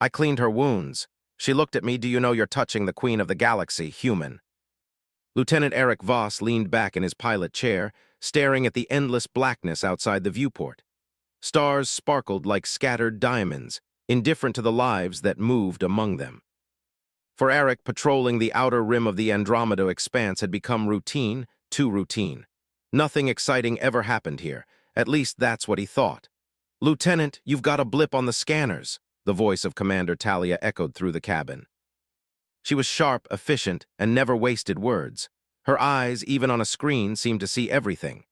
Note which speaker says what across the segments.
Speaker 1: I cleaned her wounds. She looked at me. Do you know you're touching the queen of the galaxy, human? Lieutenant Eric Voss leaned back in his pilot chair, staring at the endless blackness outside the viewport. Stars sparkled like scattered diamonds, indifferent to the lives that moved among them. For Eric, patrolling the outer rim of the Andromeda expanse had become routine, too routine. Nothing exciting ever happened here. At least that's what he thought. "Lieutenant, you've got a blip on the scanners," the voice of Commander Talia echoed through the cabin. She was sharp, efficient, and never wasted words. Her eyes, even on a screen, seemed to see everything.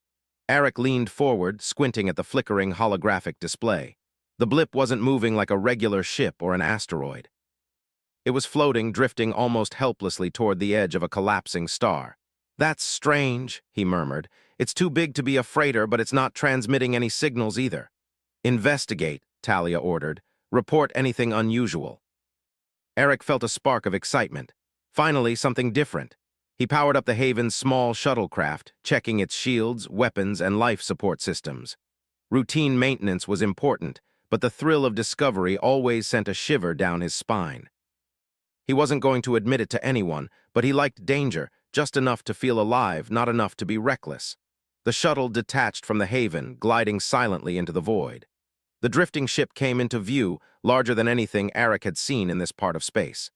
Speaker 1: Eric leaned forward, squinting at the flickering holographic display. The blip wasn't moving like a regular ship or an asteroid. It was floating, drifting almost helplessly toward the edge of a collapsing star. "That's strange," he murmured. "It's too big to be a freighter, but it's not transmitting any signals either." "Investigate," Talia ordered. "Report anything unusual." Eric felt a spark of excitement. Finally, something different. He powered up the Haven's small shuttlecraft, checking its shields, weapons, and life support systems. Routine maintenance was important, but the thrill of discovery always sent a shiver down his spine. He wasn't going to admit it to anyone, but he liked danger, just enough to feel alive, not enough to be reckless. The shuttle detached from the Haven, gliding silently into the void. The drifting ship came into view, larger than anything Eric had seen in this part of space.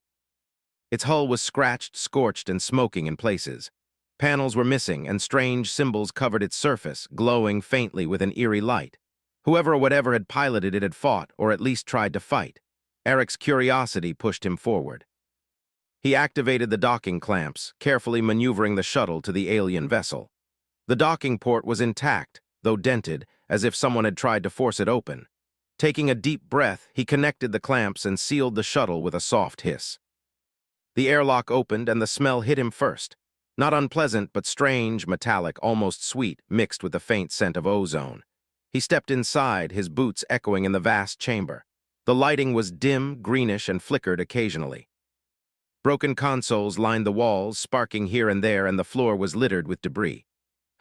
Speaker 1: Its hull was scratched, scorched, and smoking in places. Panels were missing, and strange symbols covered its surface, glowing faintly with an eerie light. Whoever or whatever had piloted it had fought, or at least tried to fight. Eric's curiosity pushed him forward. He activated the docking clamps, carefully maneuvering the shuttle to the alien vessel. The docking port was intact, though dented, as if someone had tried to force it open. Taking a deep breath, he connected the clamps and sealed the shuttle with a soft hiss. The airlock opened and the smell hit him first. Not unpleasant, but strange, metallic, almost sweet, mixed with the faint scent of ozone. He stepped inside, his boots echoing in the vast chamber. The lighting was dim, greenish, and flickered occasionally. Broken consoles lined the walls, sparking here and there, and the floor was littered with debris.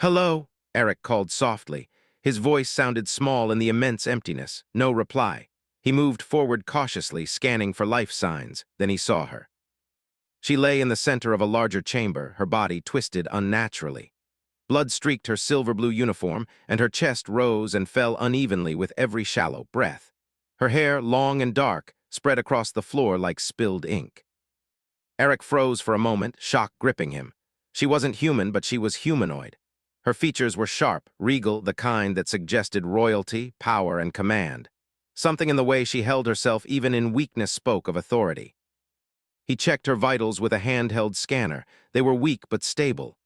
Speaker 1: "Hello," Eric called softly. His voice sounded small in the immense emptiness. No reply. He moved forward cautiously, scanning for life signs. Then he saw her. She lay in the center of a larger chamber, her body twisted unnaturally. Blood streaked her silver-blue uniform, and her chest rose and fell unevenly with every shallow breath. Her hair, long and dark, spread across the floor like spilled ink. Eric froze for a moment, shock gripping him. She wasn't human, but she was humanoid. Her features were sharp, regal, the kind that suggested royalty, power, and command. Something in the way she held herself even in weakness spoke of authority. He checked her vitals with a handheld scanner. They were weak but stable.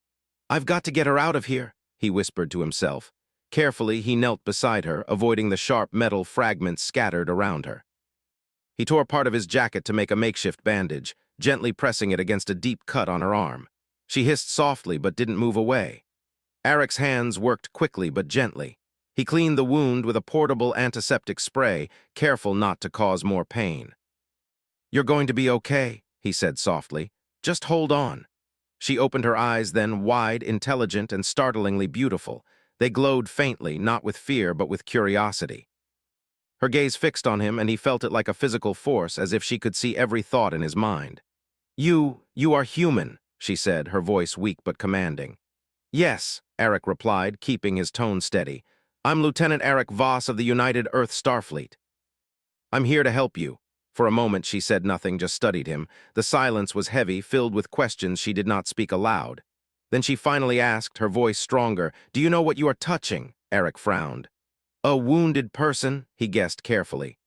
Speaker 1: "I've got to get her out of here," he whispered to himself. Carefully, he knelt beside her, avoiding the sharp metal fragments scattered around her. He tore part of his jacket to make a makeshift bandage, gently pressing it against a deep cut on her arm. She hissed softly but didn't move away. Eric's hands worked quickly but gently. He cleaned the wound with a portable antiseptic spray, careful not to cause more pain. "You're going to be okay," he said softly. "Just hold on." She opened her eyes then, wide, intelligent, and startlingly beautiful. They glowed faintly, not with fear but with curiosity. Her gaze fixed on him, and he felt it like a physical force, as if she could see every thought in his mind. You are human," she said, her voice weak but commanding. "Yes," Eric replied, keeping his tone steady. "I'm Lieutenant Eric Voss of the United Earth Starfleet. I'm here to help you." For a moment she said nothing, just studied him. The silence was heavy, filled with questions she did not speak aloud. Then she finally asked, her voice stronger, "Do you know what you are touching?" Eric frowned. "A wounded person," he guessed carefully.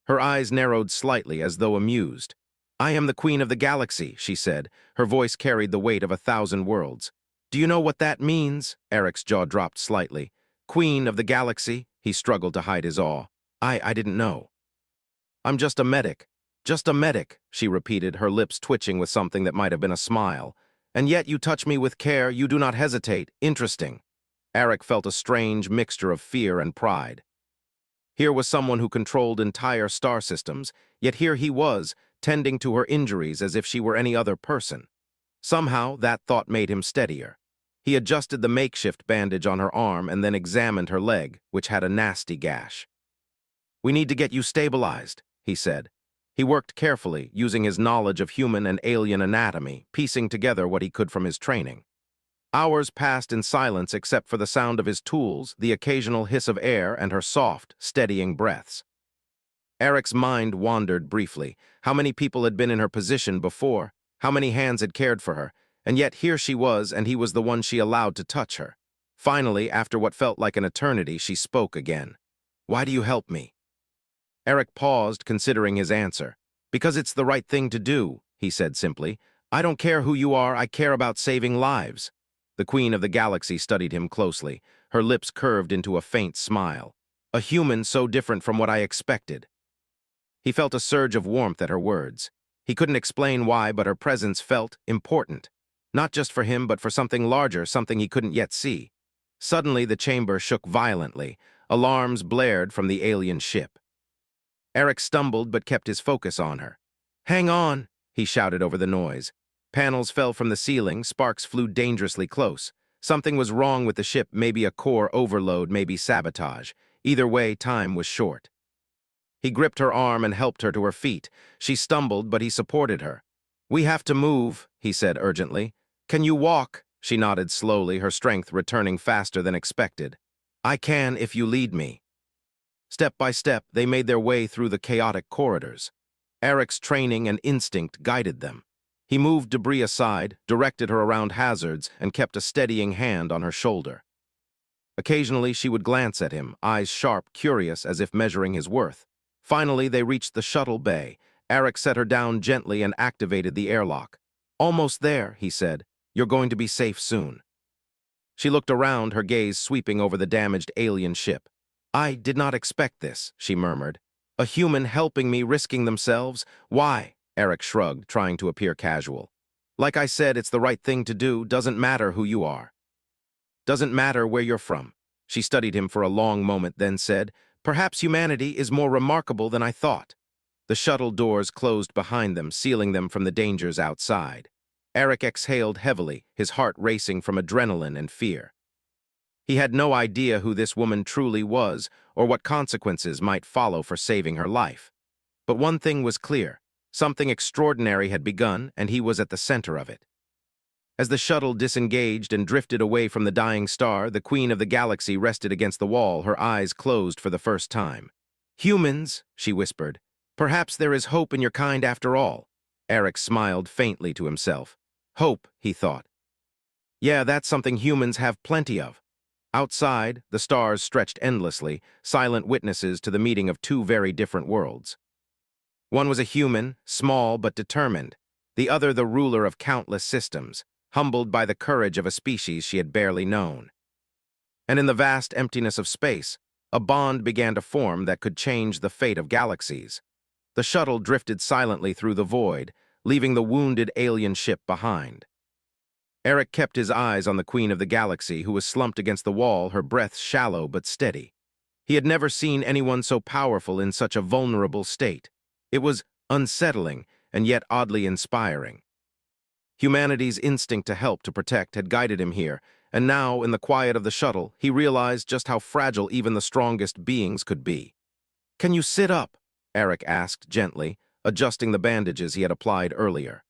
Speaker 1: Her eyes narrowed slightly, as though amused. "I am the Queen of the Galaxy," she said. Her voice carried the weight of 1,000 worlds. "Do you know what that means?" Eric's jaw dropped slightly. "Queen of the Galaxy?" He struggled to hide his awe. I didn't know." "I'm just a medic." "Just a medic," she repeated, her lips twitching with something that might have been a smile. "And yet you touch me with care, you do not hesitate. Interesting." Eric felt a strange mixture of fear and pride. Here was someone who controlled entire star systems, yet here he was, tending to her injuries as if she were any other person. Somehow, that thought made him steadier. He adjusted the makeshift bandage on her arm and then examined her leg, which had a nasty gash. "We need to get you stabilized," he said. He worked carefully, using his knowledge of human and alien anatomy, piecing together what he could from his training. Hours passed in silence except for the sound of his tools, the occasional hiss of air, and her soft, steadying breaths. Eric's mind wandered briefly. How many people had been in her position before? How many hands had cared for her? And yet here she was, and he was the one she allowed to touch her. Finally, after what felt like an eternity, she spoke again. "Why do you help me?" Eric paused, considering his answer. "Because it's the right thing to do," he said simply. "I don't care who you are, I care about saving lives." The Queen of the Galaxy studied him closely, her lips curved into a faint smile. "A human so different from what I expected." He felt a surge of warmth at her words. He couldn't explain why, but her presence felt important. Not just for him, but for something larger, something he couldn't yet see. Suddenly, the chamber shook violently. Alarms blared from the alien ship. Eric stumbled but kept his focus on her. "Hang on," he shouted over the noise. Panels fell from the ceiling, sparks flew dangerously close. Something was wrong with the ship, maybe a core overload, maybe sabotage. Either way, time was short. He gripped her arm and helped her to her feet. She stumbled, but he supported her. "We have to move," he said urgently. "Can you walk?" She nodded slowly, her strength returning faster than expected. "I can if you lead me." Step by step, they made their way through the chaotic corridors. Eric's training and instinct guided them. He moved debris aside, directed her around hazards, and kept a steadying hand on her shoulder. Occasionally, she would glance at him, eyes sharp, curious, as if measuring his worth. Finally, they reached the shuttle bay. Eric set her down gently and activated the airlock. "Almost there," he said. "You're going to be safe soon." She looked around, her gaze sweeping over the damaged alien ship. "I did not expect this," she murmured. "A human helping me, risking themselves? Why?" Eric shrugged, trying to appear casual. "Like I said, it's the right thing to do. Doesn't matter who you are. Doesn't matter where you're from." She studied him for a long moment, then said, "Perhaps humanity is more remarkable than I thought." The shuttle doors closed behind them, sealing them from the dangers outside. Eric exhaled heavily, his heart racing from adrenaline and fear. He had no idea who this woman truly was or what consequences might follow for saving her life. But one thing was clear. Something extraordinary had begun, and he was at the center of it. As the shuttle disengaged and drifted away from the dying star, the Queen of the Galaxy rested against the wall, her eyes closed for the first time. "Humans," she whispered, "perhaps there is hope in your kind after all." Eric smiled faintly to himself. Hope, he thought. Yeah, that's something humans have plenty of. Outside, the stars stretched endlessly, silent witnesses to the meeting of two very different worlds. One was a human, small but determined. The other the ruler of countless systems, humbled by the courage of a species she had barely known. And in the vast emptiness of space, a bond began to form that could change the fate of galaxies. The shuttle drifted silently through the void, leaving the wounded alien ship behind. Eric kept his eyes on the Queen of the Galaxy, who was slumped against the wall, her breath shallow but steady. He had never seen anyone so powerful in such a vulnerable state. It was unsettling and yet oddly inspiring. Humanity's instinct to help, to protect, had guided him here, and now, in the quiet of the shuttle, he realized just how fragile even the strongest beings could be. "Can you sit up?" Eric asked gently, adjusting the bandages he had applied earlier.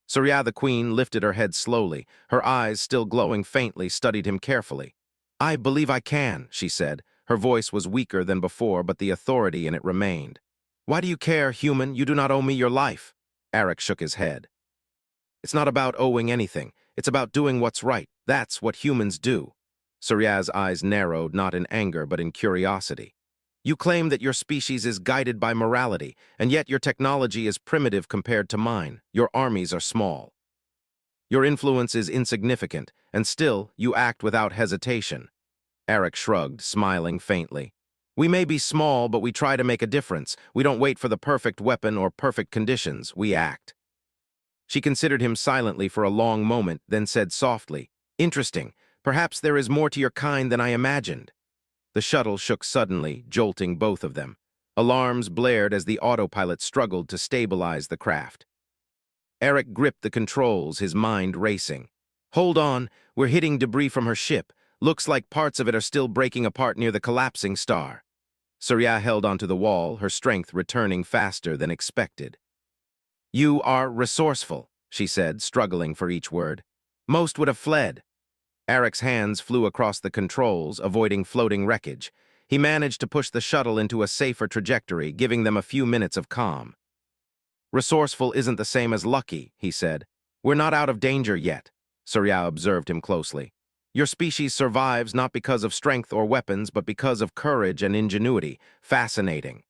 Speaker 1: Surya the Queen lifted her head slowly, her eyes still glowing faintly, studied him carefully. "I believe I can," she said. Her voice was weaker than before, but the authority in it remained. "Why do you care, human? You do not owe me your life." Eric shook his head. "It's not about owing anything. It's about doing what's right. That's what humans do." Surya's eyes narrowed, not in anger, but in curiosity. "You claim that your species is guided by morality, and yet your technology is primitive compared to mine. Your armies are small. Your influence is insignificant, and still you act without hesitation." Eric shrugged, smiling faintly. "We may be small, but we try to make a difference. We don't wait for the perfect weapon or perfect conditions. We act." She considered him silently for a long moment, then said softly, "Interesting. Perhaps there is more to your kind than I imagined." The shuttle shook suddenly, jolting both of them. Alarms blared as the autopilot struggled to stabilize the craft. Eric gripped the controls, his mind racing. "Hold on, we're hitting debris from her ship. Looks like parts of it are still breaking apart near the collapsing star." Surya held onto the wall, her strength returning faster than expected. "You are resourceful," she said, struggling for each word. "Most would have fled." Eric's hands flew across the controls, avoiding floating wreckage. He managed to push the shuttle into a safer trajectory, giving them a few minutes of calm. "Resourceful isn't the same as lucky," he said. "We're not out of danger yet." Surya observed him closely. "Your species survives not because of strength or weapons, but because of courage and ingenuity. Fascinating."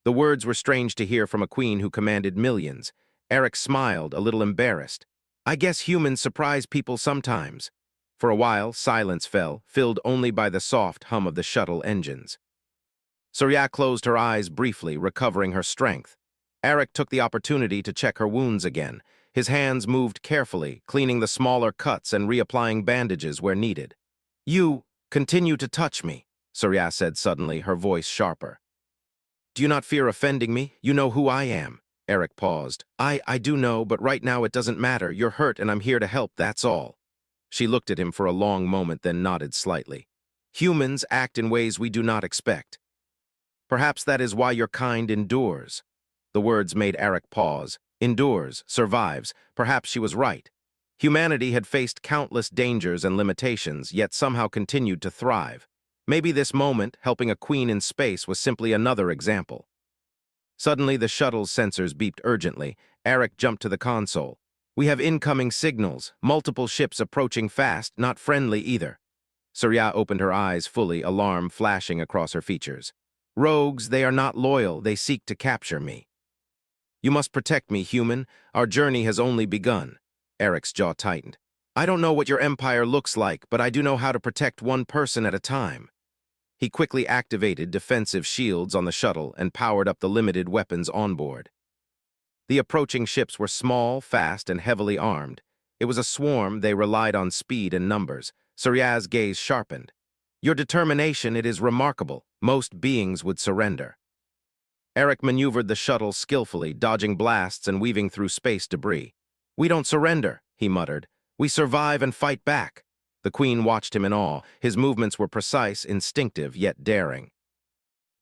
Speaker 1: The words were strange to hear from a queen who commanded millions. Eric smiled, a little embarrassed. "I guess humans surprise people sometimes." For a while, silence fell, filled only by the soft hum of the shuttle engines. Surya closed her eyes briefly, recovering her strength. Eric took the opportunity to check her wounds again. His hands moved carefully, cleaning the smaller cuts and reapplying bandages where needed. "You continue to touch me," Surya said suddenly, her voice sharper. "Do you not fear offending me? You know who I am." Eric paused. I do know, but right now it doesn't matter. You're hurt and I'm here to help, that's all." She looked at him for a long moment, then nodded slightly. "Humans act in ways we do not expect. Perhaps that is why your kind endures." The words made Eric pause. Endures, survives. Perhaps she was right. Humanity had faced countless dangers and limitations, yet somehow continued to thrive. Maybe this moment, helping a queen in space, was simply another example. Suddenly, the shuttle's sensors beeped urgently. Eric jumped to the console. "We have incoming signals. Multiple ships approaching fast, not friendly either." Surya opened her eyes fully, alarm flashing across her features. "Rogues, they are not loyal. They seek to capture me." "You must protect me, human. Our journey has only begun." Eric's jaw tightened. "I don't know what your empire looks like, but I do know how to protect one person at a time." He quickly activated defensive shields on the shuttle and powered up the limited weapons on board. The approaching ships were small, fast, and heavily armed. It was a swarm. They relied on speed and numbers. Surya's gaze sharpened. "Your determination, it is remarkable. Most beings would surrender." Eric maneuvered the shuttle skillfully, dodging blasts and weaving through space debris. "We don't surrender," he muttered. "We survive and fight back." The queen watched him in awe. His movements were precise, instinctive, yet daring.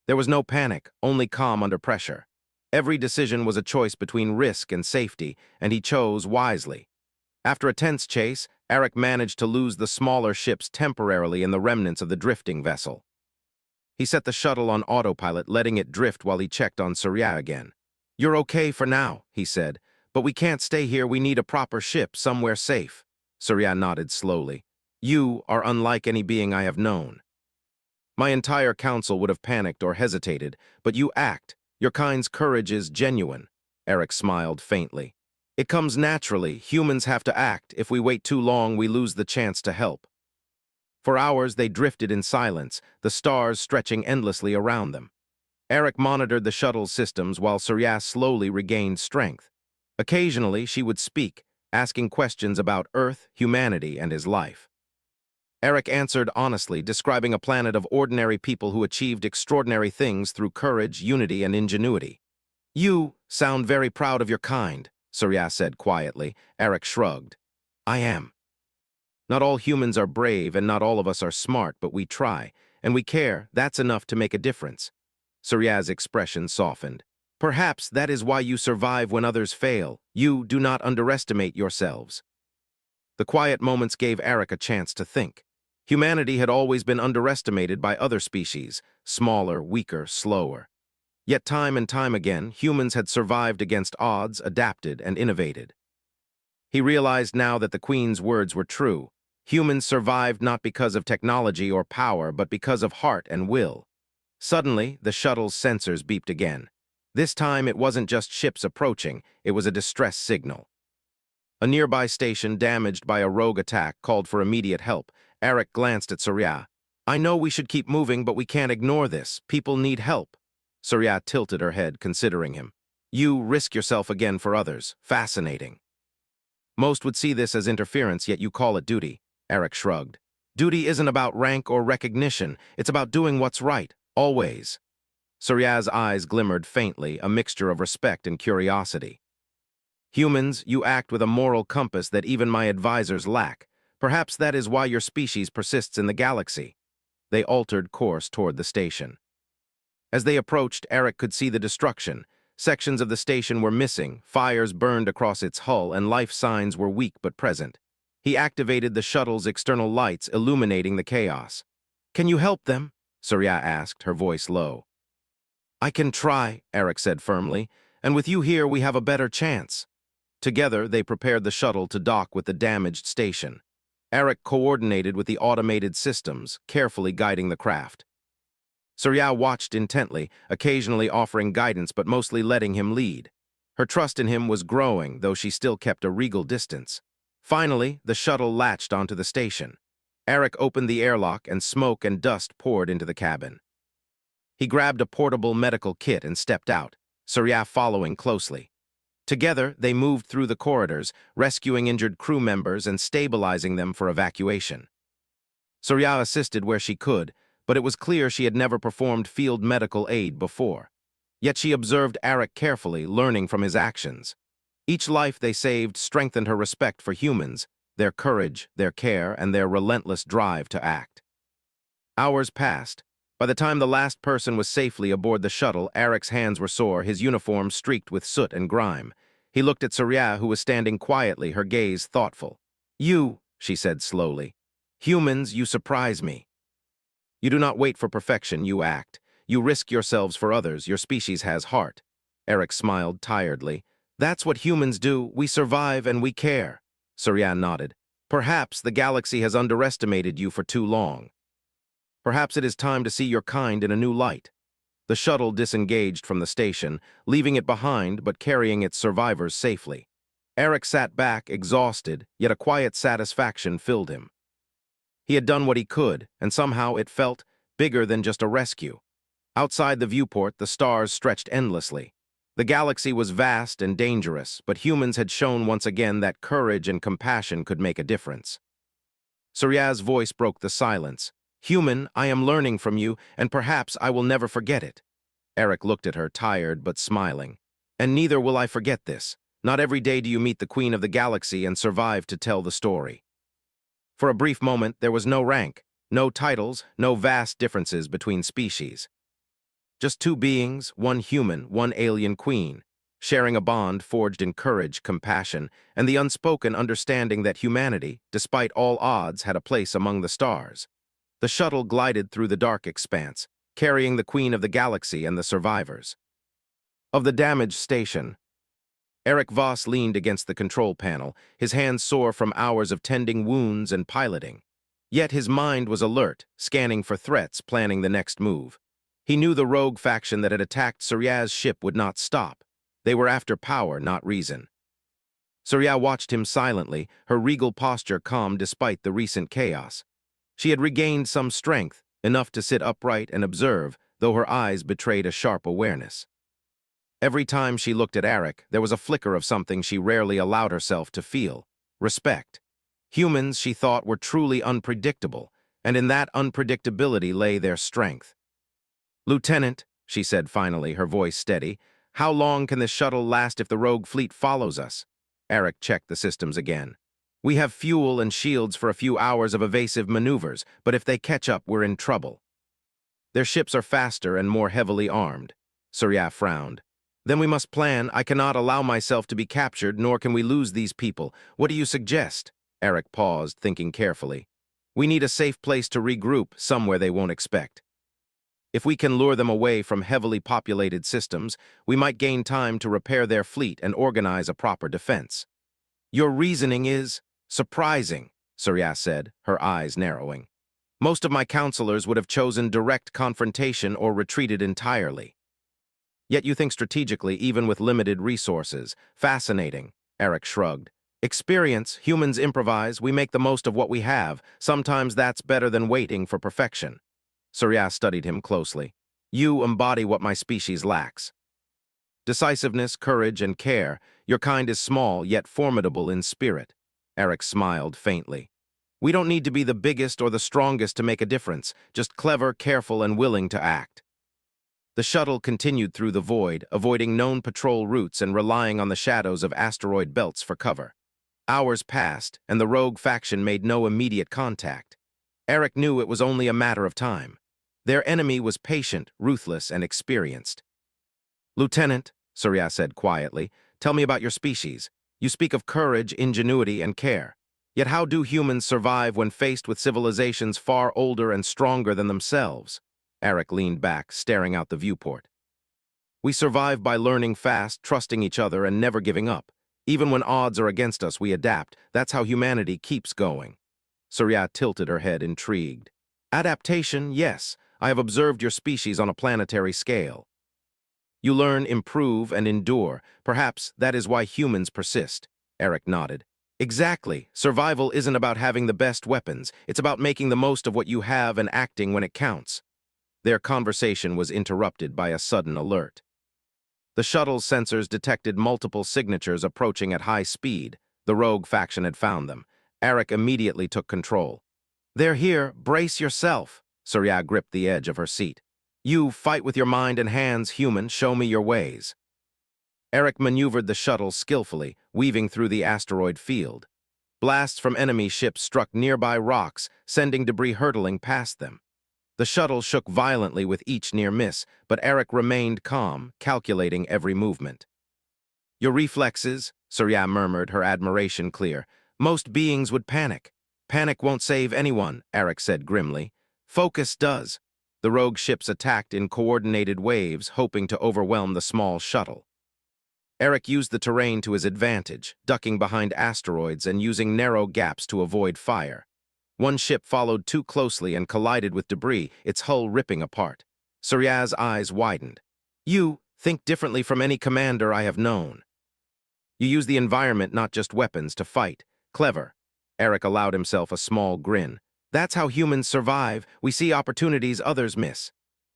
Speaker 1: There was no panic, only calm under pressure. Every decision was a choice between risk and safety, and he chose wisely. After a tense chase, Eric managed to lose the smaller ships temporarily in the remnants of the drifting vessel. He set the shuttle on autopilot, letting it drift while he checked on Surya again. "You're okay for now," he said, "but we can't stay here. We need a proper ship, somewhere safe." Surya nodded slowly. "You are unlike any being I have known. My entire council would have panicked or hesitated, but you act. Your kind's courage is genuine." Eric smiled faintly. "It comes naturally. Humans have to act. If we wait too long, we lose the chance to help." For hours, they drifted in silence, the stars stretching endlessly around them. Eric monitored the shuttle's systems while Surya slowly regained strength. Occasionally, she would speak, asking questions about Earth, humanity, and his life. Eric answered honestly, describing a planet of ordinary people who achieved extraordinary things through courage, unity, and ingenuity. "You sound very proud of your kind," Surya said quietly. Eric shrugged. "I am. Not all humans are brave, and not all of us are smart, but we try, and we care. That's enough to make a difference." Surya's expression softened. "Perhaps that is why you survive when others fail. You do not underestimate yourselves." The quiet moments gave Eric a chance to think. Humanity had always been underestimated by other species, smaller, weaker, slower. Yet time and time again, humans had survived against odds, adapted, and innovated. He realized now that the Queen's words were true. Humans survived not because of technology or power, but because of heart and will. Suddenly, the shuttle's sensors beeped again. This time, it wasn't just ships approaching, it was a distress signal. A nearby station, damaged by a rogue attack, called for immediate help. Eric glanced at Surya. "I know we should keep moving, but we can't ignore this. People need help." Surya tilted her head, considering him. "You risk yourself again for others. Fascinating." "Most would see this as interference, yet you call it duty." Eric shrugged. "Duty isn't about rank or recognition. It's about doing what's right, always." Surya's eyes glimmered faintly, a mixture of respect and curiosity. "Humans, you act with a moral compass that even my advisors lack. Perhaps that is why your species persists in the galaxy." They altered course toward the station. As they approached, Eric could see the destruction. Sections of the station were missing, fires burned across its hull, and life signs were weak but present. He activated the shuttle's external lights, illuminating the chaos. "Can you help them?" Surya asked, her voice low. "I can try," Eric said firmly, "and with you here we have a better chance." Together, they prepared the shuttle to dock with the damaged station. Eric coordinated with the automated systems, carefully guiding the craft. Surya watched intently, occasionally offering guidance but mostly letting him lead. Her trust in him was growing, though she still kept a regal distance. Finally, the shuttle latched onto the station. Eric opened the airlock and smoke and dust poured into the cabin. He grabbed a portable medical kit and stepped out, Surya following closely. Together, they moved through the corridors, rescuing injured crew members and stabilizing them for evacuation. Surya assisted where she could, but it was clear she had never performed field medical aid before. Yet she observed Eric carefully, learning from his actions. Each life they saved strengthened her respect for humans, their courage, their care, and their relentless drive to act. Hours passed. By the time the last person was safely aboard the shuttle, Eric's hands were sore, his uniform streaked with soot and grime. He looked at Surya, who was standing quietly, her gaze thoughtful. "You," she said slowly. "Humans, you surprise me. You do not wait for perfection, you act. You risk yourselves for others, your species has heart." Eric smiled tiredly. "That's what humans do, we survive and we care." Surya nodded. "Perhaps the galaxy has underestimated you for too long. Perhaps it is time to see your kind in a new light." The shuttle disengaged from the station, leaving it behind but carrying its survivors safely. Eric sat back, exhausted, yet a quiet satisfaction filled him. He had done what he could, and somehow it felt bigger than just a rescue. Outside the viewport, the stars stretched endlessly. The galaxy was vast and dangerous, but humans had shown once again that courage and compassion could make a difference. Surya's voice broke the silence. "Human, I am learning from you, and perhaps I will never forget it." Eric looked at her, tired but smiling. "And neither will I forget this. Not every day do you meet the Queen of the Galaxy and survive to tell the story." For a brief moment, there was no rank, no titles, no vast differences between species. Just two beings, one human, one alien queen, sharing a bond forged in courage, compassion, and the unspoken understanding that humanity, despite all odds, had a place among the stars. The shuttle glided through the dark expanse, carrying the Queen of the Galaxy and the survivors. Of the damaged station, Eric Voss leaned against the control panel, his hands sore from hours of tending wounds and piloting. Yet his mind was alert, scanning for threats, planning the next move. He knew the rogue faction that had attacked Surya's ship would not stop. They were after power, not reason. Surya watched him silently, her regal posture calm despite the recent chaos. She had regained some strength, enough to sit upright and observe, though her eyes betrayed a sharp awareness. Every time she looked at Eric, there was a flicker of something she rarely allowed herself to feel: respect. Humans, she thought, were truly unpredictable, and in that unpredictability lay their strength. "Lieutenant," she said finally, her voice steady, "how long can this shuttle last if the rogue fleet follows us?" Eric checked the systems again. "We have fuel and shields for a few hours of evasive maneuvers, but if they catch up, we're in trouble." "Their ships are faster and more heavily armed." Surya frowned. "Then we must plan. I cannot allow myself to be captured, nor can we lose these people. What do you suggest?" Eric paused, thinking carefully. "We need a safe place to regroup, somewhere they won't expect. If we can lure them away from heavily populated systems, we might gain time to repair their fleet and organize a proper defense." "Your reasoning is surprising," Surya said, her eyes narrowing. "Most of my counselors would have chosen direct confrontation or retreated entirely. Yet you think strategically, even with limited resources. Fascinating," Eric shrugged. "Experience, humans improvise, we make the most of what we have. Sometimes that's better than waiting for perfection." Surya studied him closely. "You embody what my species lacks. Decisiveness, courage, and care. Your kind is small, yet formidable in spirit." Eric smiled faintly. "We don't need to be the biggest or the strongest to make a difference, just clever, careful, and willing to act." The shuttle continued through the void, avoiding known patrol routes and relying on the shadows of asteroid belts for cover. Hours passed, and the rogue faction made no immediate contact. Eric knew it was only a matter of time. Their enemy was patient, ruthless, and experienced. "Lieutenant," Surya said quietly, "tell me about your species. You speak of courage, ingenuity, and care. Yet how do humans survive when faced with civilizations far older and stronger than themselves?" Eric leaned back, staring out the viewport. "We survive by learning fast, trusting each other, and never giving up. Even when odds are against us, we adapt. That's how humanity keeps going." Surya tilted her head, intrigued. "Adaptation, yes. I have observed your species on a planetary scale. You learn, improve, and endure. Perhaps that is why humans persist." Eric nodded. "Exactly. Survival isn't about having the best weapons. It's about making the most of what you have and acting when it counts." Their conversation was interrupted by a sudden alert. The shuttle's sensors detected multiple signatures approaching at high speed. The rogue faction had found them. Eric immediately took control. "They're here. Brace yourself." Surya gripped the edge of her seat. "You fight with your mind and hands, human. Show me your ways." Eric maneuvered the shuttle skillfully, weaving through the asteroid field. Blasts from enemy ships struck nearby rocks, sending debris hurtling past them. The shuttle shook violently with each near miss, but Eric remained calm, calculating every movement. "Your reflexes," Surya murmured, her admiration clear. "Most beings would panic." "Panic won't save anyone," Eric said grimly. "Focus does." The rogue ships attacked in coordinated waves, hoping to overwhelm the small shuttle. Eric used the terrain to his advantage, ducking behind asteroids and using narrow gaps to avoid fire. One ship followed too closely and collided with debris, its hull ripping apart. Surya's eyes widened. "You think differently from any commander I have known. You use the environment, not just weapons, to fight. Clever." Eric allowed himself a small grin. "That's how humans survive. We see opportunities others miss."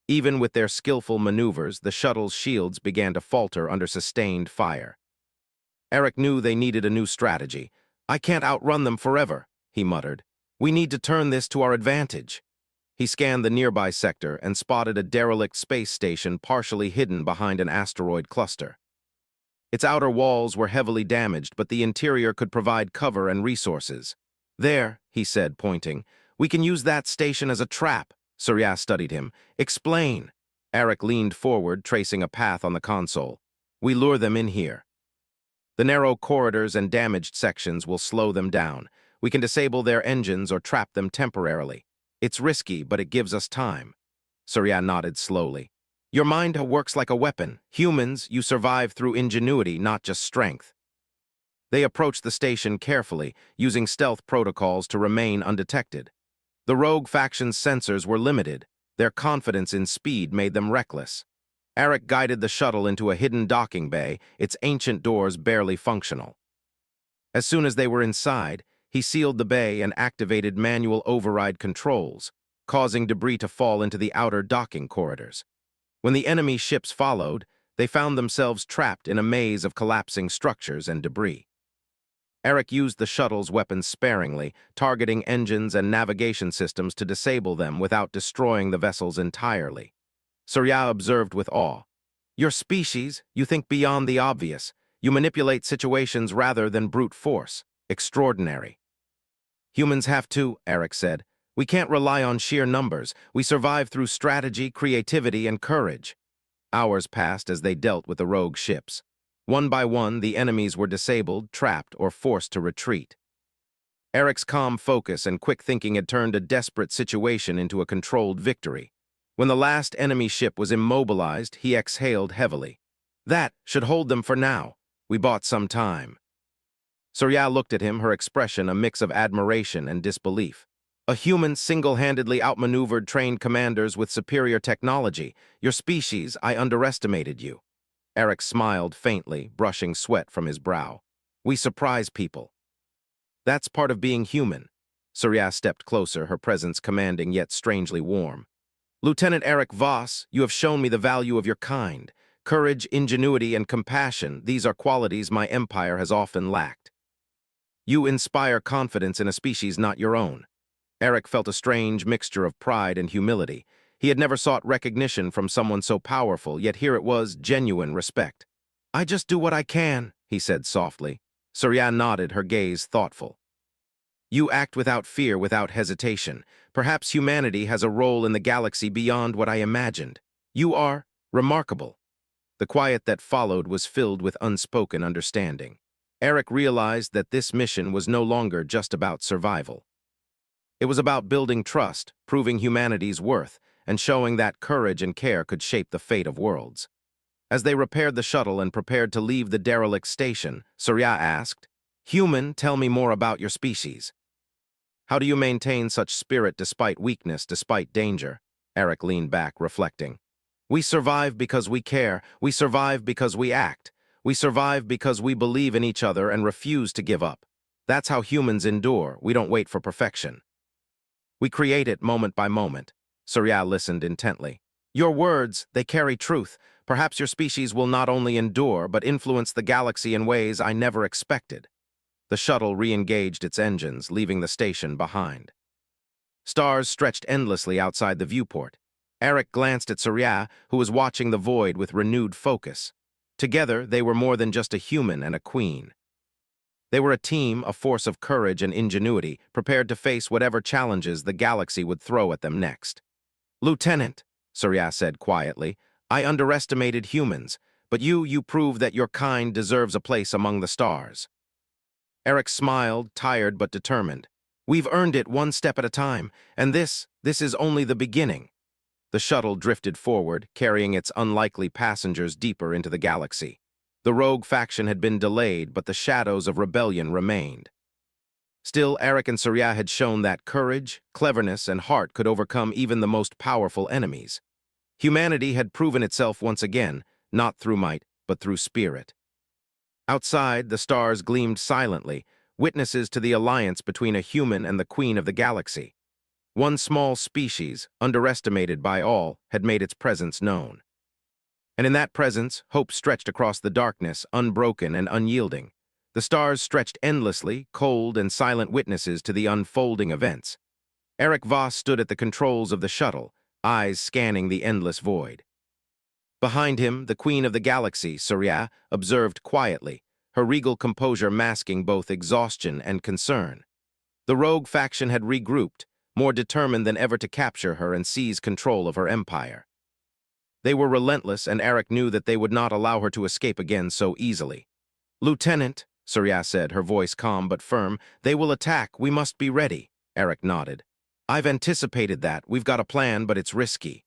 Speaker 1: Even with their skillful maneuvers, the shuttle's shields began to falter under sustained fire. Eric knew they needed a new strategy. "I can't outrun them forever," he muttered. "We need to turn this to our advantage." He scanned the nearby sector and spotted a derelict space station partially hidden behind an asteroid cluster. Its outer walls were heavily damaged, but the interior could provide cover and resources. "There," he said, pointing. "We can use that station as a trap." Surya studied him. "Explain." Eric leaned forward, tracing a path on the console. "We lure them in here. The narrow corridors and damaged sections will slow them down. We can disable their engines or trap them temporarily. It's risky, but it gives us time." Surya nodded slowly. "Your mind works like a weapon. Humans, you survive through ingenuity, not just strength." They approached the station carefully, using stealth protocols to remain undetected. The rogue faction's sensors were limited. Their confidence in speed made them reckless. Eric guided the shuttle into a hidden docking bay, its ancient doors barely functional. As soon as they were inside, he sealed the bay and activated manual override controls, causing debris to fall into the outer docking corridors. When the enemy ships followed, they found themselves trapped in a maze of collapsing structures and debris. Eric used the shuttle's weapons sparingly, targeting engines and navigation systems to disable them without destroying the vessels entirely. Surya observed with awe. "Your species, you think beyond the obvious. You manipulate situations rather than brute force. Extraordinary." "Humans have to," Eric said. "We can't rely on sheer numbers. We survive through strategy, creativity, and courage." Hours passed as they dealt with the rogue ships. One by one, the enemies were disabled, trapped, or forced to retreat. Eric's calm focus and quick thinking had turned a desperate situation into a controlled victory. When the last enemy ship was immobilized, he exhaled heavily. "That should hold them for now. We bought some time." Surya looked at him, her expression a mix of admiration and disbelief. "A human single-handedly outmaneuvered trained commanders with superior technology. Your species, I underestimated you." Eric smiled faintly, brushing sweat from his brow. "We surprise people. That's part of being human." Surya stepped closer, her presence commanding yet strangely warm. "Lieutenant Eric Voss, you have shown me the value of your kind. Courage, ingenuity, and compassion, these are qualities my empire has often lacked. You inspire confidence in a species not your own." Eric felt a strange mixture of pride and humility. He had never sought recognition from someone so powerful, yet here it was, genuine respect. "I just do what I can," he said softly. Surya nodded, her gaze thoughtful. You act without fear, without hesitation. Perhaps humanity has a role in the galaxy beyond what I imagined. You are remarkable. The quiet that followed was filled with unspoken understanding. Eric realized that this mission was no longer just about survival. It was about building trust, proving humanity's worth, and showing that courage and care could shape the fate of worlds. As they repaired the shuttle and prepared to leave the derelict station, Surya asked, "Human, tell me more about your species. How do you maintain such spirit despite weakness, despite danger?" Eric leaned back, reflecting. "We survive because we care. We survive because we act. We survive because we believe in each other and refuse to give up. That's how humans endure. We don't wait for perfection. We create it moment by moment." Surya listened intently. "Your words, they carry truth. Perhaps your species will not only endure, but influence the galaxy in ways I never expected." The shuttle re-engaged its engines, leaving the station behind. Stars stretched endlessly outside the viewport. Eric glanced at Surya, who was watching the void with renewed focus. Together, they were more than just a human and a queen. They were a team, a force of courage and ingenuity, prepared to face whatever challenges the galaxy would throw at them next. "Lieutenant," Surya said quietly, "I underestimated humans, but you prove that your kind deserves a place among the stars." Eric smiled, tired but determined. "We've earned it one step at a time, and this is only the beginning." The shuttle drifted forward, carrying its unlikely passengers deeper into the galaxy. The rogue faction had been delayed, but the shadows of rebellion remained. Still, Eric and Surya had shown that courage, cleverness, and heart could overcome even the most powerful enemies. Humanity had proven itself once again, not through might, but through spirit. Outside, the stars gleamed silently, witnesses to the alliance between a human and the queen of the galaxy. One small species, underestimated by all, had made its presence known. And in that presence, hope stretched across the darkness, unbroken and unyielding. The stars stretched endlessly, cold and silent witnesses to the unfolding events. Eric Voss stood at the controls of the shuttle, eyes scanning the endless void. Behind him, the queen of the galaxy, Surya, observed quietly, her regal composure masking both exhaustion and concern. The rogue faction had regrouped, more determined than ever to capture her and seize control of her empire. They were relentless, and Eric knew that they would not allow her to escape again so easily. "Lieutenant," Surya said, her voice calm but firm, "they will attack. We must be ready." Eric nodded. "I've anticipated that. We've got a plan, but it's risky.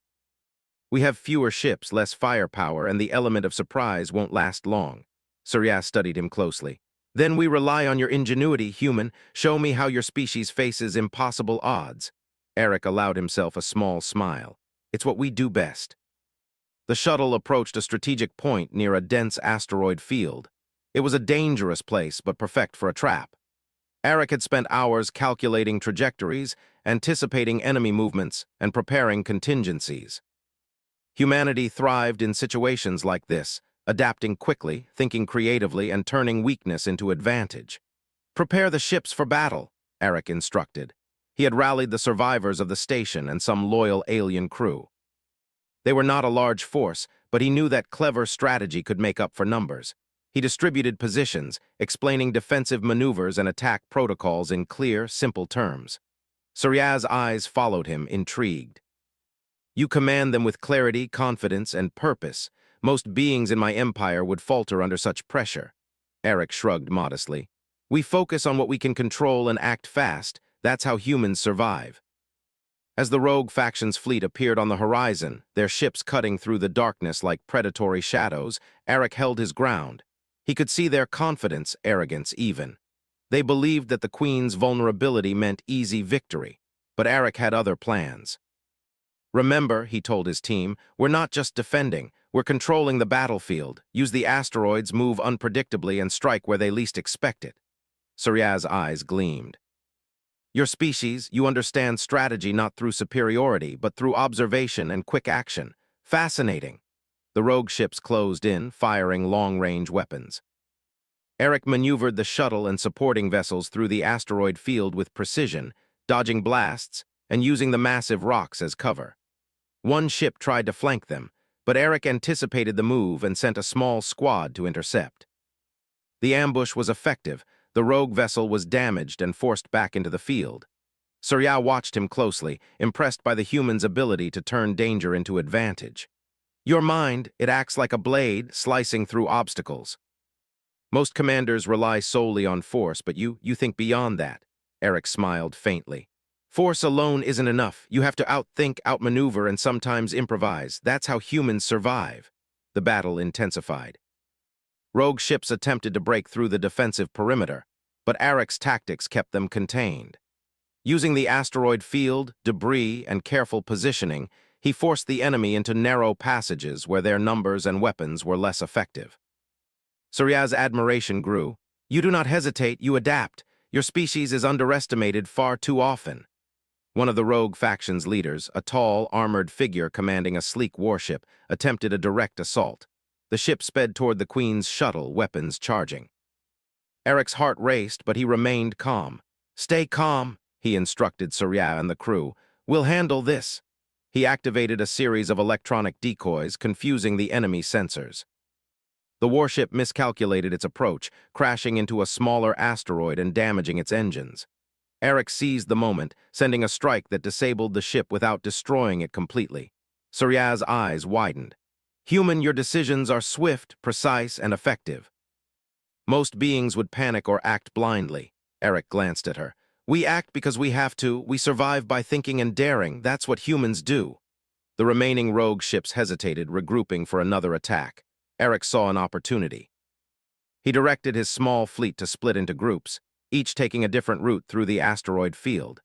Speaker 1: We have fewer ships, less firepower, and the element of surprise won't last long." Surya studied him closely. "Then we rely on your ingenuity, human. Show me how your species faces impossible odds." Eric allowed himself a small smile. "It's what we do best." The shuttle approached a strategic point near a dense asteroid field. It was a dangerous place, but perfect for a trap. Eric had spent hours calculating trajectories, anticipating enemy movements, and preparing contingencies. Humanity thrived in situations like this, adapting quickly, thinking creatively, and turning weakness into advantage. "Prepare the ships for battle," Eric instructed. He had rallied the survivors of the station and some loyal alien crew. They were not a large force, but he knew that clever strategy could make up for numbers. He distributed positions, explaining defensive maneuvers and attack protocols in clear, simple terms. Surya's eyes followed him, intrigued. "You command them with clarity, confidence, and purpose. Most beings in my empire would falter under such pressure." Eric shrugged modestly. "We focus on what we can control and act fast. That's how humans survive." As the rogue faction's fleet appeared on the horizon, their ships cutting through the darkness like predatory shadows, Eric held his ground. He could see their confidence, arrogance even. They believed that the Queen's vulnerability meant easy victory, but Eric had other plans. "Remember," he told his team, "we're not just defending, we're controlling the battlefield. Use the asteroids, move unpredictably, and strike where they least expect it." Surya's eyes gleamed. "Your species, you understand strategy not through superiority, but through observation and quick action. Fascinating." The rogue ships closed in, firing long-range weapons. Eric maneuvered the shuttle and supporting vessels through the asteroid field with precision, dodging blasts and using the massive rocks as cover. One ship tried to flank them, but Eric anticipated the move and sent a small squad to intercept. The ambush was effective, The rogue vessel was damaged and forced back into the field. Surya watched him closely, impressed by the human's ability to turn danger into advantage. Your mind, it acts like a blade, slicing through obstacles. Most commanders rely solely on force, but you think beyond that. Eric smiled faintly. Force alone isn't enough. You have to outthink, outmaneuver, and sometimes improvise. That's how humans survive. The battle intensified. Rogue ships attempted to break through the defensive perimeter, but Eric's tactics kept them contained. Using the asteroid field, debris, and careful positioning, he forced the enemy into narrow passages where their numbers and weapons were less effective. Surya's admiration grew. You do not hesitate, you adapt. Your species is underestimated far too often. One of the rogue faction's leaders, a tall, armored figure commanding a sleek warship, attempted a direct assault. The ship sped toward the Queen's shuttle, weapons charging. Eric's heart raced, but he remained calm. Stay calm, he instructed Surya and the crew. We'll handle this. He activated a series of electronic decoys, confusing the enemy sensors. The warship miscalculated its approach, crashing into a smaller asteroid and damaging its engines. Eric seized the moment, sending a strike that disabled the ship without destroying it completely. Surya's eyes widened. Human, your decisions are swift, precise, and effective. Most beings would panic or act blindly. Eric glanced at her. We act because we have to. We survive by thinking and daring. That's what humans do. The remaining rogue ships hesitated, regrouping for another attack. Eric saw an opportunity. He directed his small fleet to split into groups, each taking a different route through the asteroid field.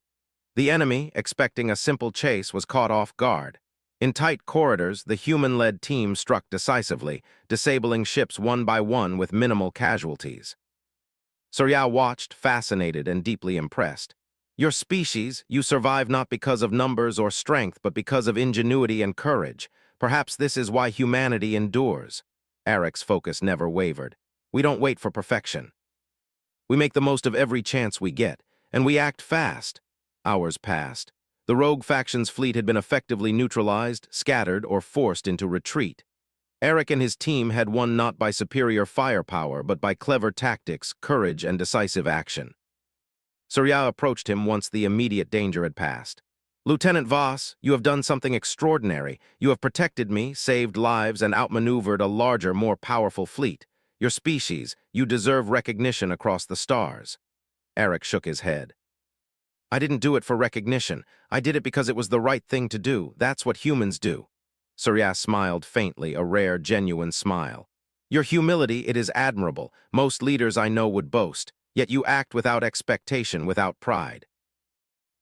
Speaker 1: The enemy, expecting a simple chase, was caught off guard. In tight corridors, the human-led team struck decisively, disabling ships one by one with minimal casualties. Surya watched, fascinated and deeply impressed. Your species, you survive not because of numbers or strength, but because of ingenuity and courage. Perhaps this is why humanity endures. Eric's focus never wavered. We don't wait for perfection. We make the most of every chance we get, and we act fast. Hours passed. The rogue faction's fleet had been effectively neutralized, scattered, or forced into retreat. Eric and his team had won not by superior firepower, but by clever tactics, courage, and decisive action. Surya approached him once the immediate danger had passed. Lieutenant Voss, you have done something extraordinary. You have protected me, saved lives, and outmaneuvered a larger, more powerful fleet. Your species, you deserve recognition across the stars. Eric shook his head. I didn't do it for recognition. I did it because it was the right thing to do. That's what humans do. Surya smiled faintly, a rare, genuine smile. Your humility, it is admirable. Most leaders I know would boast, yet you act without expectation, without pride.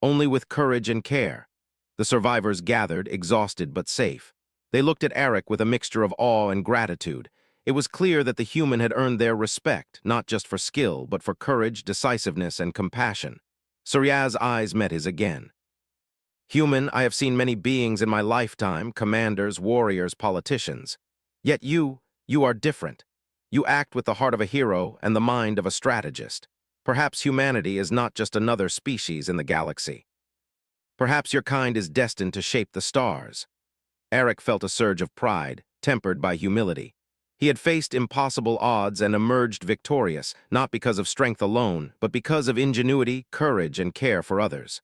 Speaker 1: Only with courage and care. The survivors gathered, exhausted but safe. They looked at Eric with a mixture of awe and gratitude. It was clear that the human had earned their respect, not just for skill, but for courage, decisiveness, and compassion. Surya's eyes met his again. Human, I have seen many beings in my lifetime, commanders, warriors, politicians. Yet you are different. You act with the heart of a hero and the mind of a strategist. Perhaps humanity is not just another species in the galaxy. Perhaps your kind is destined to shape the stars. Eric felt a surge of pride, tempered by humility. He had faced impossible odds and emerged victorious, not because of strength alone, but because of ingenuity, courage, and care for others.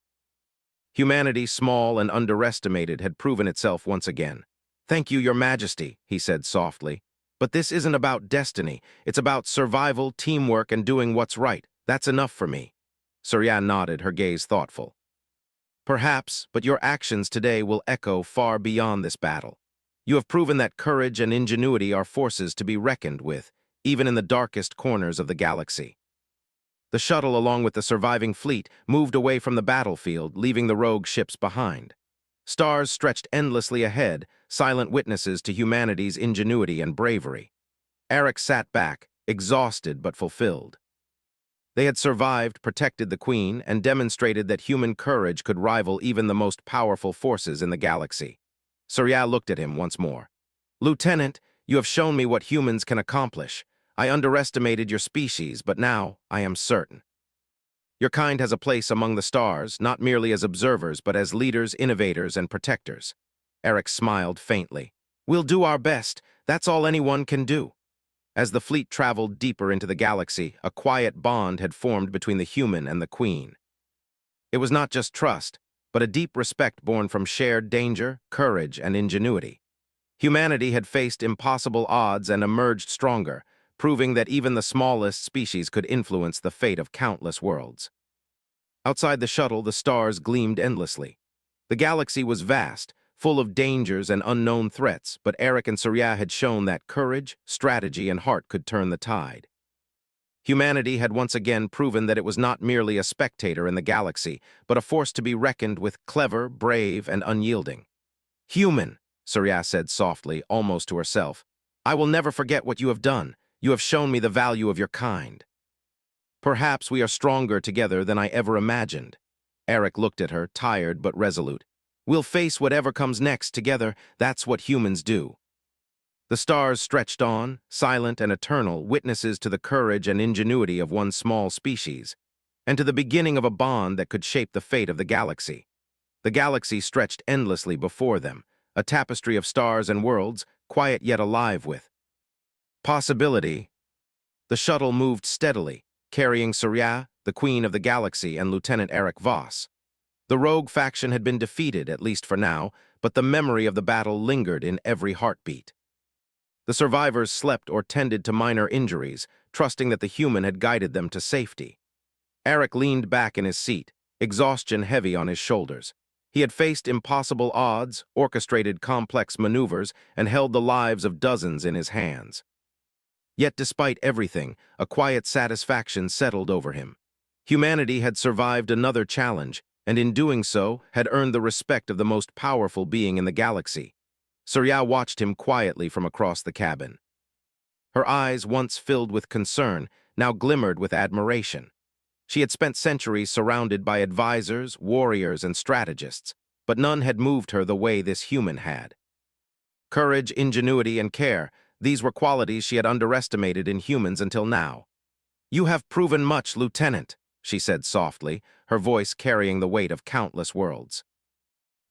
Speaker 1: Humanity, small and underestimated, had proven itself once again. Thank you, Your Majesty, he said softly. But this isn't about destiny. It's about survival, teamwork, and doing what's right. That's enough for me. Surya nodded, her gaze thoughtful. Perhaps, but your actions today will echo far beyond this battle. You have proven that courage and ingenuity are forces to be reckoned with, even in the darkest corners of the galaxy. The shuttle, along with the surviving fleet, moved away from the battlefield, leaving the rogue ships behind. Stars stretched endlessly ahead, silent witnesses to humanity's ingenuity and bravery. Eric sat back, exhausted but fulfilled. They had survived, protected the Queen, and demonstrated that human courage could rival even the most powerful forces in the galaxy. Surya looked at him once more. Lieutenant, you have shown me what humans can accomplish. I underestimated your species, but now I am certain. Your kind has a place among the stars, not merely as observers, but as leaders, innovators, and protectors. Eric smiled faintly. We'll do our best. That's all anyone can do. As the fleet traveled deeper into the galaxy, a quiet bond had formed between the human and the Queen. It was not just trust, but a deep respect born from shared danger, courage, and ingenuity. Humanity had faced impossible odds and emerged stronger, proving that even the smallest species could influence the fate of countless worlds. Outside the shuttle, the stars gleamed endlessly. The galaxy was vast, full of dangers and unknown threats, but Eric and Surya had shown that courage, strategy, and heart could turn the tide. Humanity had once again proven that it was not merely a spectator in the galaxy, but a force to be reckoned with, clever, brave, and unyielding. "Human," Surya said softly, almost to herself, "I will never forget what you have done. You have shown me the value of your kind. Perhaps we are stronger together than I ever imagined." Eric looked at her, tired but resolute. "We'll face whatever comes next together. That's what humans do." The stars stretched on, silent and eternal, witnesses to the courage and ingenuity of one small species, and to the beginning of a bond that could shape the fate of the galaxy. The galaxy stretched endlessly before them, a tapestry of stars and worlds, quiet yet alive with possibility. The shuttle moved steadily, carrying Surya, the Queen of the Galaxy, and Lieutenant Eric Voss. The rogue faction had been defeated, at least for now, but the memory of the battle lingered in every heartbeat. The survivors slept or tended to minor injuries, trusting that the human had guided them to safety. Eric leaned back in his seat, exhaustion heavy on his shoulders. He had faced impossible odds, orchestrated complex maneuvers, and held the lives of dozens in his hands. Yet despite everything, a quiet satisfaction settled over him. Humanity had survived another challenge, and in doing so, had earned the respect of the most powerful being in the galaxy. Surya watched him quietly from across the cabin. Her eyes, once filled with concern, now glimmered with admiration. She had spent centuries surrounded by advisors, warriors, and strategists, but none had moved her the way this human had. Courage, ingenuity, and care, these were qualities she had underestimated in humans until now. "You have proven much, Lieutenant," she said softly, her voice carrying the weight of countless worlds.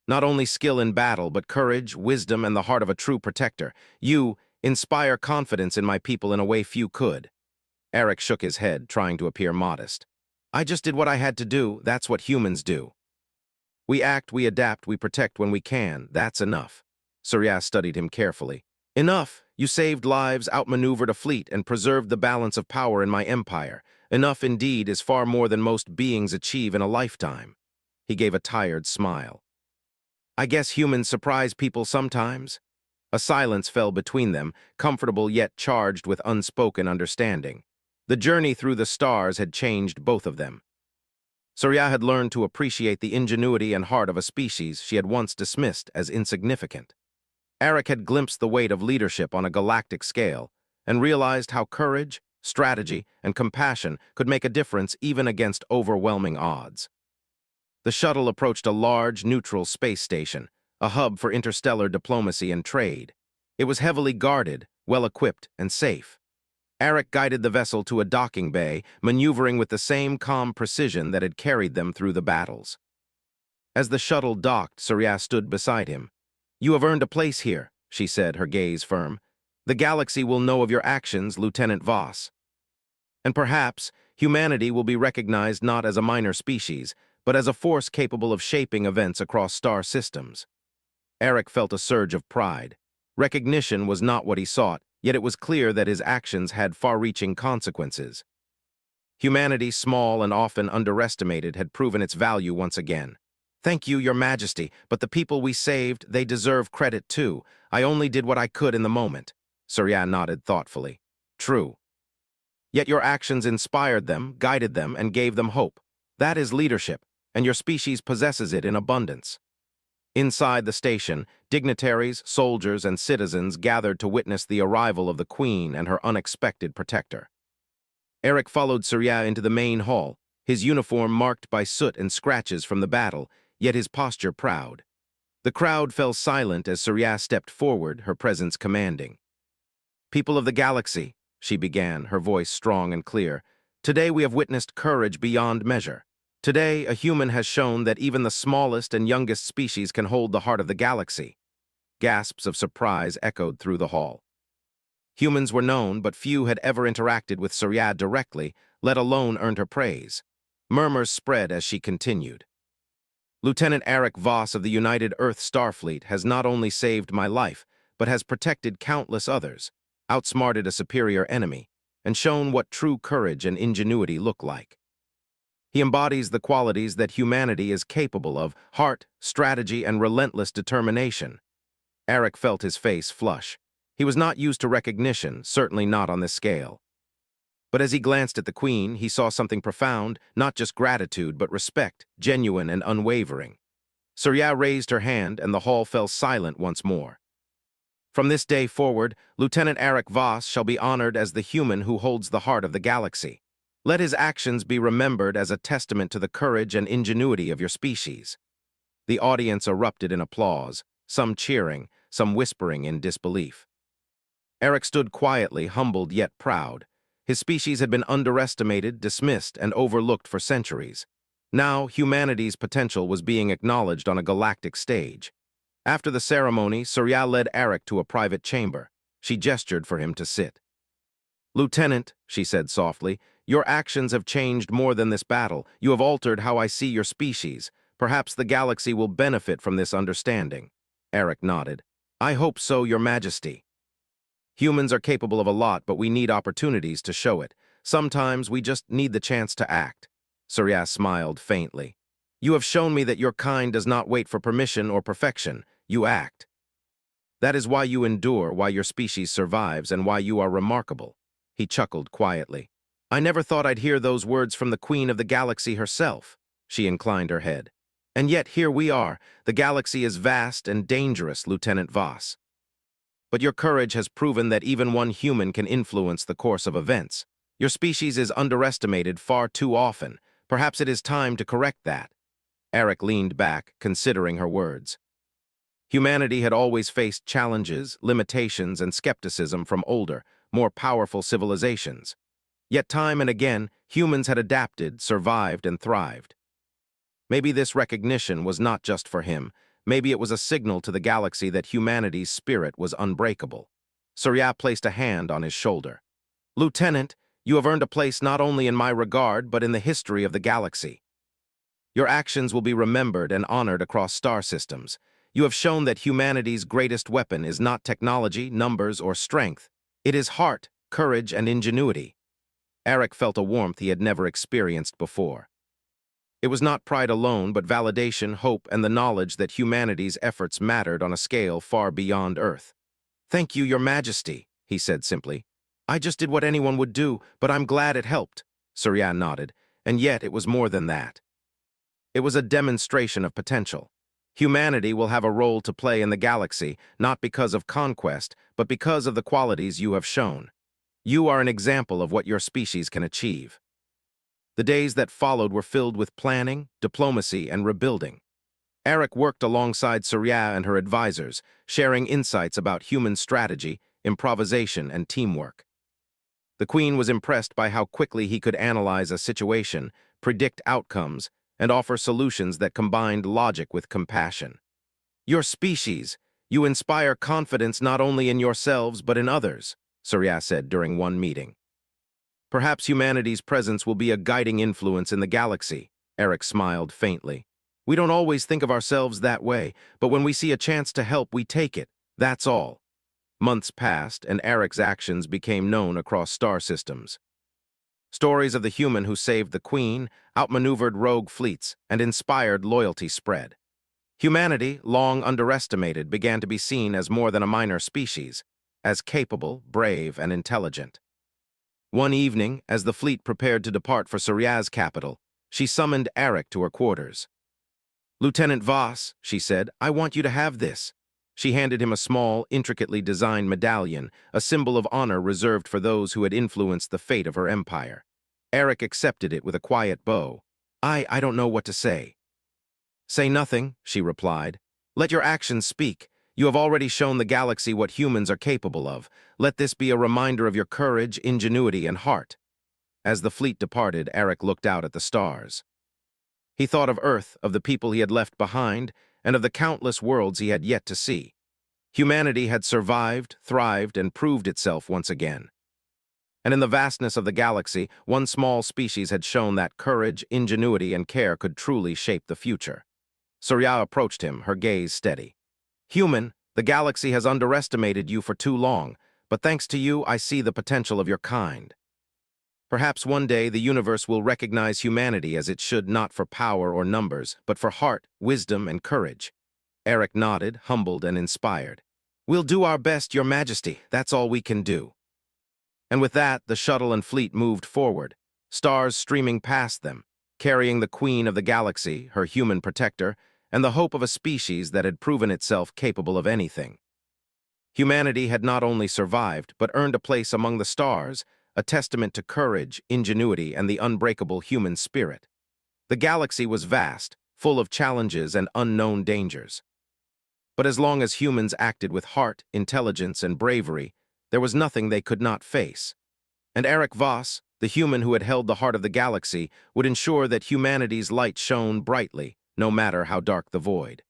Speaker 1: "Not only skill in battle, but courage, wisdom, and the heart of a true protector. You inspire confidence in my people in a way few could." Eric shook his head, trying to appear modest. "I just did what I had to do. That's what humans do. We act, we adapt, we protect when we can. That's enough." Surya studied him carefully. "Enough. You saved lives, outmaneuvered a fleet, and preserved the balance of power in my empire. Enough indeed is far more than most beings achieve in a lifetime." He gave a tired smile. "I guess humans surprise people sometimes." A silence fell between them, comfortable yet charged with unspoken understanding. The journey through the stars had changed both of them. Surya had learned to appreciate the ingenuity and heart of a species she had once dismissed as insignificant. Eric had glimpsed the weight of leadership on a galactic scale and realized how courage, strategy, and compassion could make a difference even against overwhelming odds. The shuttle approached a large, neutral space station, a hub for interstellar diplomacy and trade. It was heavily guarded, well-equipped, and safe. Eric guided the vessel to a docking bay, maneuvering with the same calm precision that had carried them through the battles. As the shuttle docked, Surya stood beside him. "You have earned a place here," she said, her gaze firm. "The galaxy will know of your actions, Lieutenant Voss. And perhaps humanity will be recognized not as a minor species, but as a force capable of shaping events across star systems." Eric felt a surge of pride. Recognition was not what he sought, yet it was clear that his actions had far-reaching consequences. Humanity, small and often underestimated, had proven its value once again. "Thank you, Your Majesty, but the people we saved, they deserve credit too. I only did what I could in the moment." Surya nodded thoughtfully. "True. Yet your actions inspired them, guided them, and gave them hope. That is leadership, and your species possesses it in abundance." Inside the station, dignitaries, soldiers, and citizens gathered to witness the arrival of the Queen and her unexpected protector. Eric followed Surya into the main hall, his uniform marked by soot and scratches from the battle, yet his posture proud. The crowd fell silent as Surya stepped forward, her presence commanding. "People of the galaxy," she began, her voice strong and clear, "today we have witnessed courage beyond measure. Today, a human has shown that even the smallest and youngest species can hold the heart of the galaxy." Gasps of surprise echoed through the hall. Humans were known, but few had ever interacted with Surya directly, let alone earned her praise. Murmurs spread as she continued. Lieutenant Eric Voss of the United Earth Starfleet has not only saved my life, but has protected countless others, outsmarted a superior enemy, and shown what true courage and ingenuity look like. He embodies the qualities that humanity is capable of: heart, strategy, and relentless determination. Eric felt his face flush. He was not used to recognition, certainly not on this scale. But as he glanced at the Queen, he saw something profound, not just gratitude, but respect, genuine and unwavering. Surya raised her hand, and the hall fell silent once more. From this day forward, Lieutenant Eric Voss shall be honored as the human who holds the heart of the galaxy. Let his actions be remembered as a testament to the courage and ingenuity of your species. The audience erupted in applause, some cheering, some whispering in disbelief. Eric stood quietly, humbled yet proud. His species had been underestimated, dismissed, and overlooked for centuries. Now, humanity's potential was being acknowledged on a galactic stage. After the ceremony, Surya led Eric to a private chamber. She gestured for him to sit. "Lieutenant," she said softly, "your actions have changed more than this battle. You have altered how I see your species. Perhaps the galaxy will benefit from this understanding." Eric nodded. "I hope so, Your Majesty. Humans are capable of a lot, but we need opportunities to show it. Sometimes we just need the chance to act." Surya smiled faintly. "You have shown me that your kind does not wait for permission or perfection. You act. That is why you endure, why your species survives, and why you are remarkable." He chuckled quietly. "I never thought I'd hear those words from the Queen of the Galaxy herself." She inclined her head. "And yet here we are. The galaxy is vast and dangerous, Lieutenant Voss. But your courage has proven that even one human can influence the course of events. Your species is underestimated far too often. Perhaps it is time to correct that." Eric leaned back, considering her words. Humanity had always faced challenges, limitations, and skepticism from older, more powerful civilizations. Yet time and again, humans had adapted, survived, and thrived. Maybe this recognition was not just for him. Maybe it was a signal to the galaxy that humanity's spirit was unbreakable. Surya placed a hand on his shoulder. "Lieutenant, you have earned a place not only in my regard, but in the history of the galaxy. Your actions will be remembered and honored across star systems. You have shown that humanity's greatest weapon is not technology, numbers, or strength. It is heart, courage, and ingenuity." Eric felt a warmth he had never experienced before. It was not pride alone, but validation, hope, and the knowledge that humanity's efforts mattered on a scale far beyond Earth. "Thank you, Your Majesty," he said simply. "I just did what anyone would do, but I'm glad it helped." Surya nodded, and yet it was more than that. It was a demonstration of potential. Humanity will have a role to play in the galaxy, not because of conquest, but because of the qualities you have shown. You are an example of what your species can achieve. The days that followed were filled with planning, diplomacy, and rebuilding. Eric worked alongside Surya and her advisors, sharing insights about human strategy, improvisation, and teamwork. The Queen was impressed by how quickly he could analyze a situation, predict outcomes, and offer solutions that combined logic with compassion. "Your species, you inspire confidence not only in yourselves but in others," Surya said during one meeting. "Perhaps humanity's presence will be a guiding influence in the galaxy," Eric smiled faintly. "We don't always think of ourselves that way, but when we see a chance to help, we take it. That's all." Months passed, and Eric's actions became known across star systems. Stories of the human who saved the Queen, outmaneuvered rogue fleets, and inspired loyalty spread. Humanity, long underestimated, began to be seen as more than a minor species, as capable, brave, and intelligent. One evening, as the fleet prepared to depart for Surya's capital, she summoned Eric to her quarters. "Lieutenant Voss," she said, "I want you to have this." She handed him a small, intricately designed medallion, a symbol of honor reserved for those who had influenced the fate of her empire. Eric accepted it with a quiet bow. I don't know what to say." "Say nothing," she replied. "Let your actions speak. You have already shown the galaxy what humans are capable of. Let this be a reminder of your courage, ingenuity, and heart." As the fleet departed, Eric looked out at the stars. He thought of Earth, of the people he had left behind, and of the countless worlds he had yet to see. Humanity had survived, thrived, and proved itself once again. And in the vastness of the galaxy, one small species had shown that courage, ingenuity, and care could truly shape the future. Surya approached him, her gaze steady. Human, the galaxy has underestimated you for too long, but thanks to you, I see the potential of your kind. Perhaps one day the universe will recognize humanity as it should, not for power or numbers, but for heart, wisdom, and courage. Eric nodded, humbled and inspired. We'll do our best, Your Majesty. That's all we can do. And with that, the shuttle and fleet moved forward, stars streaming past them, carrying the Queen of the Galaxy, her human protector, and the hope of a species that had proven itself capable of anything. Humanity had not only survived, but earned a place among the stars, a testament to courage, ingenuity, and the unbreakable human spirit. The galaxy was vast, full of challenges and unknown dangers. But as long as humans acted with heart, intelligence, and bravery, there was nothing they could not face. And Eric Voss, the human who had held the heart of the galaxy, would ensure that humanity's light shone brightly, no matter how dark the void.